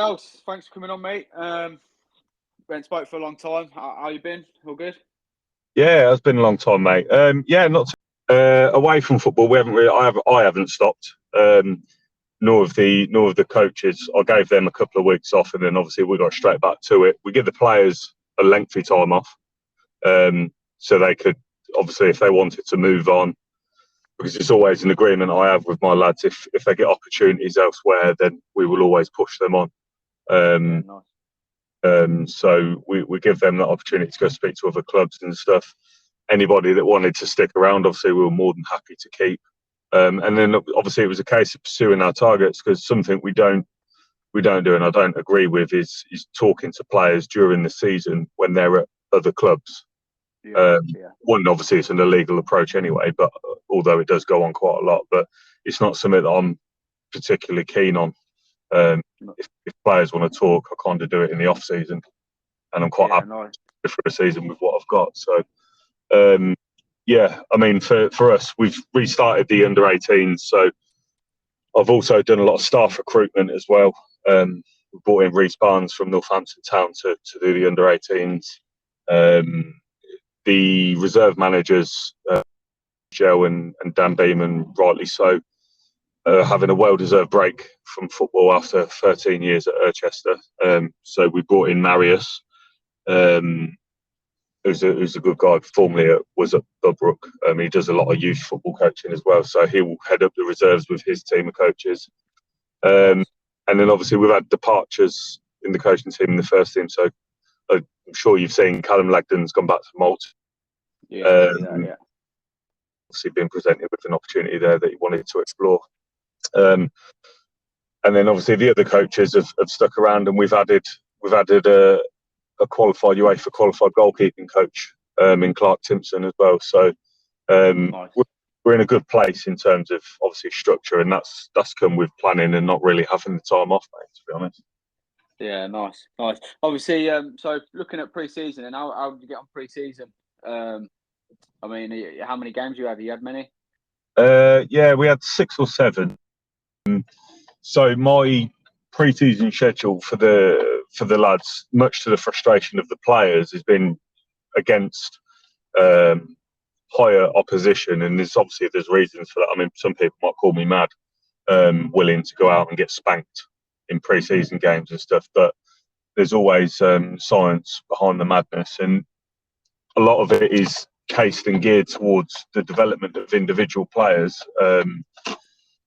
Scouse, thanks for coming on, mate. We haven't spoke for a long time. How you been? All good? Yeah, it's been a long time, mate. Not away from football. We haven't really. I haven't stopped. Nor have the coaches. I gave them a couple of weeks off, and then obviously we got straight back to it. We give the players a lengthy time off, so they could obviously, if they wanted to move on, because it's always an agreement I have with my lads. If they get opportunities elsewhere, then we will always push them on. Nice. So we give them that opportunity to go speak to other clubs and stuff. Anybody that wanted to stick around, obviously, we were more than happy to keep. And then obviously it was a case of pursuing our targets, because something we don't do, and I don't agree with, is talking to players during the season when they're at other clubs. One, obviously, it's an illegal approach anyway, but although it does go on quite a lot, but it's not something that I'm particularly keen on. If players want to talk, I kind of do it in the off season, and I'm quite happy for a season with what I've got. So, I mean, for us, we've restarted the under-18s. So I've also done a lot of staff recruitment as well. We brought in Reece Barnes from Northampton Town to do the under-18s. The reserve managers, Joe and Dan Beeman, rightly so, having a well-deserved break from football after 13 years at Irchester. So we brought in Marius, who's a good guy. Formerly was at Budbrook. He does a lot of youth football coaching as well. So he will head up the reserves with his team of coaches. And then obviously we've had departures in the coaching team in the first team. So I'm sure you've seen Callum Legden's gone back to Malta. Yeah. Obviously been presented with an opportunity there that he wanted to explore. And then obviously the other coaches have stuck around, and we've added a qualified UEFA qualified goalkeeping coach in Clark Timpson as well. So Nice. we're in a good place in terms of obviously structure, and that's come with planning and not really having the time off, mate, to be honest. Yeah, nice. Obviously, so looking at pre-season, and how did you get on pre-season? I mean, how many games you had? You had many? We had 6 or 7. So my pre-season schedule for the lads, much to the frustration of the players, has been against higher opposition, and there's reasons for that. I mean, some people might call me mad, willing to go out and get spanked in pre-season games and stuff, but there's always science behind the madness, and a lot of it is cased and geared towards the development of individual players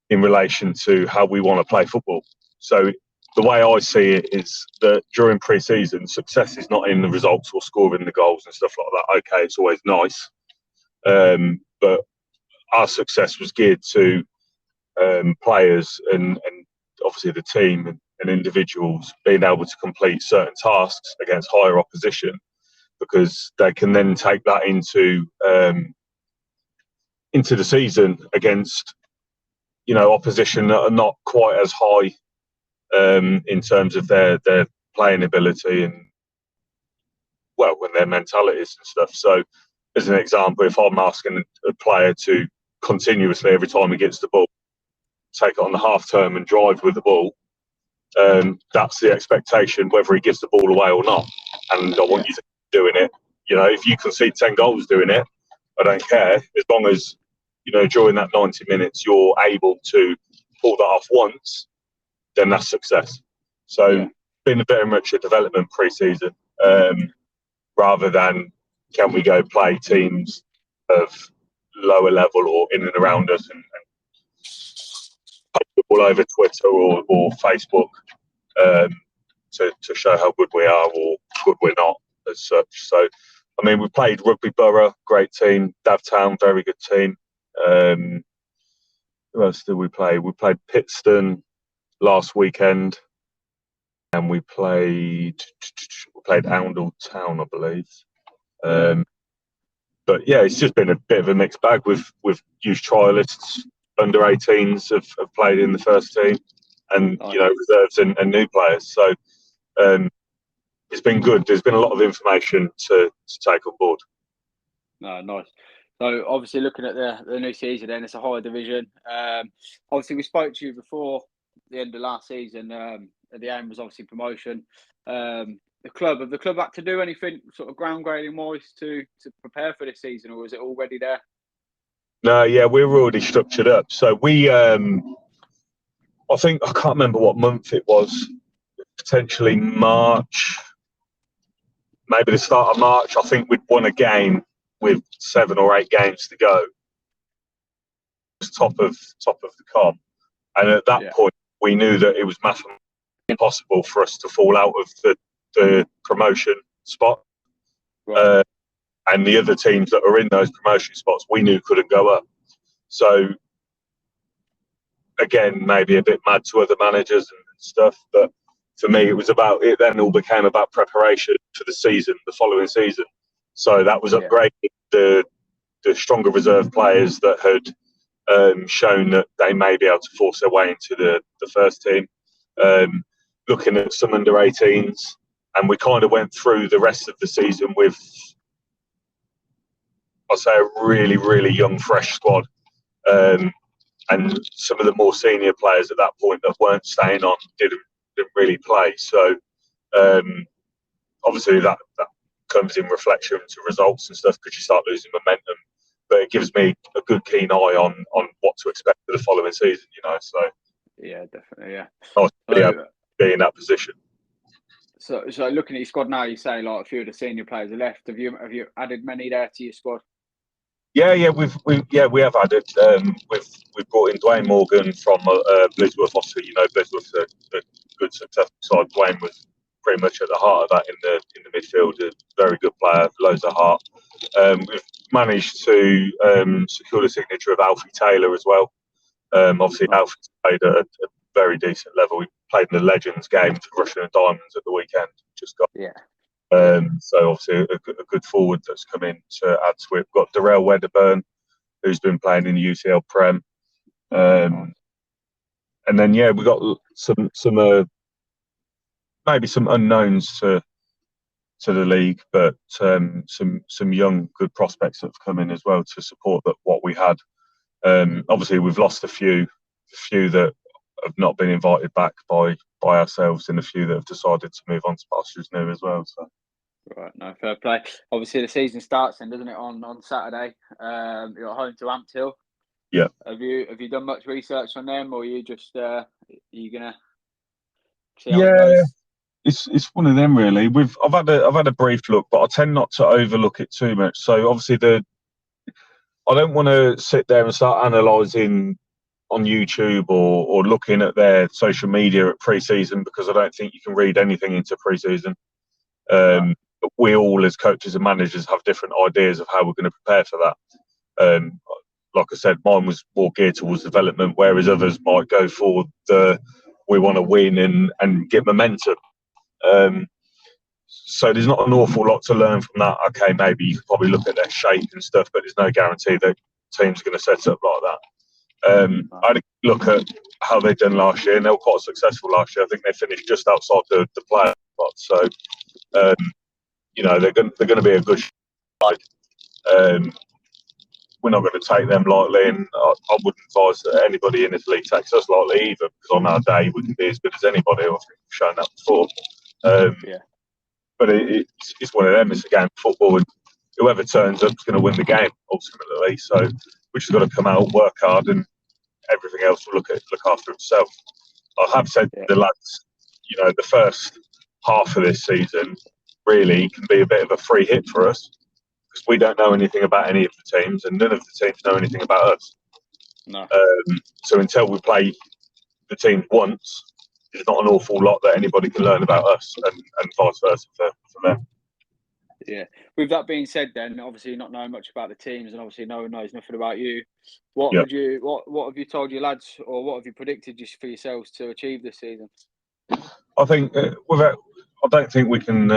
in relation to how we want to play football. So the way I see it is that during pre-season, success is not in the results or scoring the goals and stuff like that. Okay, it's always nice, but our success was geared to players and obviously the team and individuals being able to complete certain tasks against higher opposition, because they can then take that into the season against opposition that are not quite as high in terms of their playing ability and when their mentalities and stuff. So as an example, if I'm asking a player to continuously, every time he gets the ball, take it on the half turn and drive with the ball, that's the expectation, whether he gives the ball away or not. And I want you to keep doing it. If you concede 10 goals doing it, I don't care, as long as during that 90 minutes you're able to pull that off once, then that's success. So been very much a development pre-season, rather than can we go play teams of lower level or in and around us and post all over Twitter or Facebook to show how good we are or good we're not as such. So I mean, we played Rugby Borough, great team. Davtown, very good team. Who else did we play? We played Pittston last weekend, and we played Oundle Town, I believe. But yeah, it's just been a bit of a mixed bag with youth trialists, under 18s have played in the first team, and reserves and new players. So it's been good. There's been a lot of information to take on board. No, nice. So obviously looking at the new season, then it's a higher division. Obviously we spoke to you before the end of last season. the aim was obviously promotion. The club had to do anything sort of ground grading wise to prepare for this season, or was it already there? No, yeah, we were already structured up. So we, I think, I can't remember what month it was, potentially March, maybe the start of March. I think we'd won a game with 7 or 8 games to go. It was top of the comp. And at that point, we knew that it was mathematically impossible for us to fall out of the promotion spot. Right. And the other teams that are in those promotion spots, we knew couldn't go up. So, again, maybe a bit mad to other managers and stuff, but for me, it then all became about preparation for the season, the following season. So that was upgrading the stronger reserve players that had shown that they may be able to force their way into the first team. Looking at some under 18s, and we kind of went through the rest of the season with, I'd say, a really, really young, fresh squad. And some of the more senior players at that point that weren't staying on didn't really play. So obviously that comes in reflection to results and stuff because you start losing momentum. But it gives me a good keen eye on what to expect for the following season, So yeah, definitely, yeah. I was really happy to be in that position. So looking at your squad now, you say like a few of the senior players are left. Have you added many there to your squad? Yeah, we have added. We've brought in Dwayne Morgan from Blisworth. Obviously, Blisworth's a good successful side. Dwayne was pretty much at the heart of that in the midfield. A very good player, loads of heart. We've managed to secure the signature of Alfie Taylor as well. Obviously, Alfie's played at a very decent level. We played in the Legends game for Russian and Diamonds at the weekend. Just got so obviously a good forward that's come in to add to it. We've got Darrell Wedderburn, who's been playing in the UCL Prem, and then we've got some maybe some unknowns to the league, but some young good prospects that have come in as well to support what we had. Obviously, we've lost a few that have not been invited back by ourselves, and a few that have decided to move on to pastures new as well. So. Right, no, fair play. Obviously, the season starts then, doesn't it, on Saturday? You're at home to Ampthill. Yeah. Have you done much research on them, or are you just are you gonna see how it goes? It's one of them really. I've had a brief look, but I tend not to overlook it too much. So obviously I don't want to sit there and start analysing on YouTube or looking at their social media at pre-season, because I don't think you can read anything into pre-season. We all, as coaches and managers, have different ideas of how we're going to prepare for that. Like I said, mine was more geared towards development, whereas others might go for we want to win and get momentum. So there's not an awful lot to learn from that. Okay, maybe you could probably look at their shape and stuff, but there's no guarantee that teams are going to set up like that. I had a look at how they'd done last year, and they were quite successful last year. I think they finished just outside the playoff spot. So, they're going to be a good side. We're not going to take them lightly, and I wouldn't advise that anybody in this league takes us lightly either, because on our day we can be as good as anybody. I think we've shown that before. But it's one of them. It's a game of football, and whoever turns up is going to win the game ultimately. So we just got to come out, work hard, and everything else will look after itself. I have said to the lads, the first half of this season really can be a bit of a free hit for us, because we don't know anything about any of the teams, and none of the teams know anything about us. No. So until we play the team once, there's not an awful lot that anybody can learn about us, and vice versa for them. Yeah. With that being said, then obviously not knowing much about the teams, and obviously no one knows nothing about you. What have you told your lads, or what have you predicted just for yourselves to achieve this season? I think I don't think we can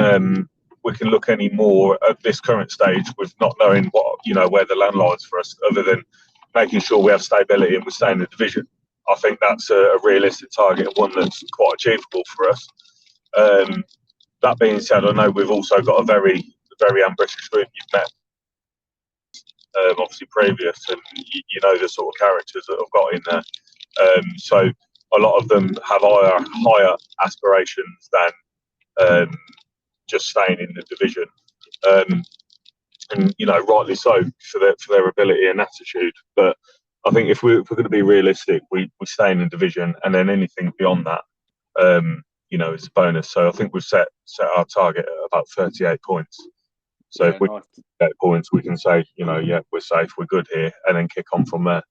look any more at this current stage with not knowing where the land lies for us, other than making sure we have stability and we stay in the division. I think that's a realistic target, and one that's quite achievable for us. That being said, I know we've also got a very, very ambitious group. You've met obviously previous, and you know the sort of characters that I've got in there. So a lot of them have higher aspirations than just staying in the division. And rightly so for their ability and attitude. But I think if we're going to be realistic, we stay in the division, and then anything beyond that, is a bonus. So I think we've set our target at about 38 points. So if we get points, we can say, we're safe, we're good here, and then kick on from there.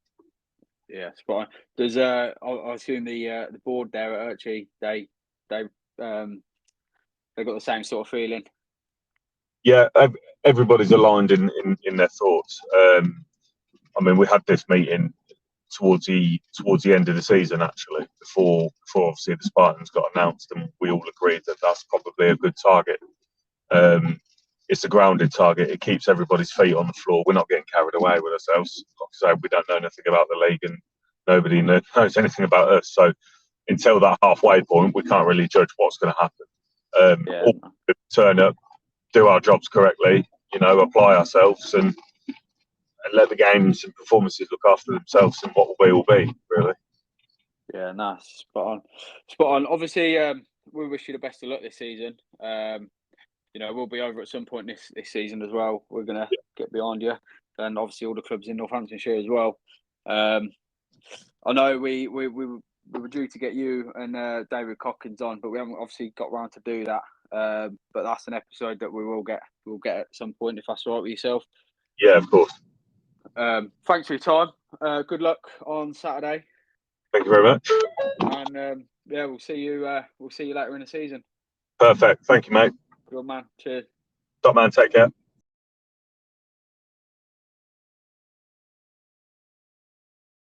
Yeah, spot on. Does I assume the board there at Irchie, they got the same sort of feeling? Yeah, everybody's aligned in their thoughts. We had this meeting towards the end of the season, actually, before obviously the Spartans got announced, and we all agreed that that's probably a good target. It's a grounded target. It keeps everybody's feet on the floor. We're not getting carried away with ourselves. Like I say, we don't know anything about the league, and nobody knows anything about us. So until that halfway point, we can't really judge what's going to happen. Or turn up, do our jobs correctly, apply ourselves, and let the games and performances look after themselves, and what will be, really. Yeah, nice. Spot on. Obviously, we wish you the best of luck this season. We'll be over at some point this season as well. We're going to get behind you, and obviously all the clubs in Northamptonshire as well. I know we were due to get you and David Cockins on, but we haven't obviously got round to do that. But that's an episode that we'll get at some point, if that's all right with yourself. Yeah, of course. Thanks for your time. Good luck on Saturday. Thank you very much. And we'll see you later in the season. Perfect. Thank you, mate. Good man. Cheers. Top man. Take care.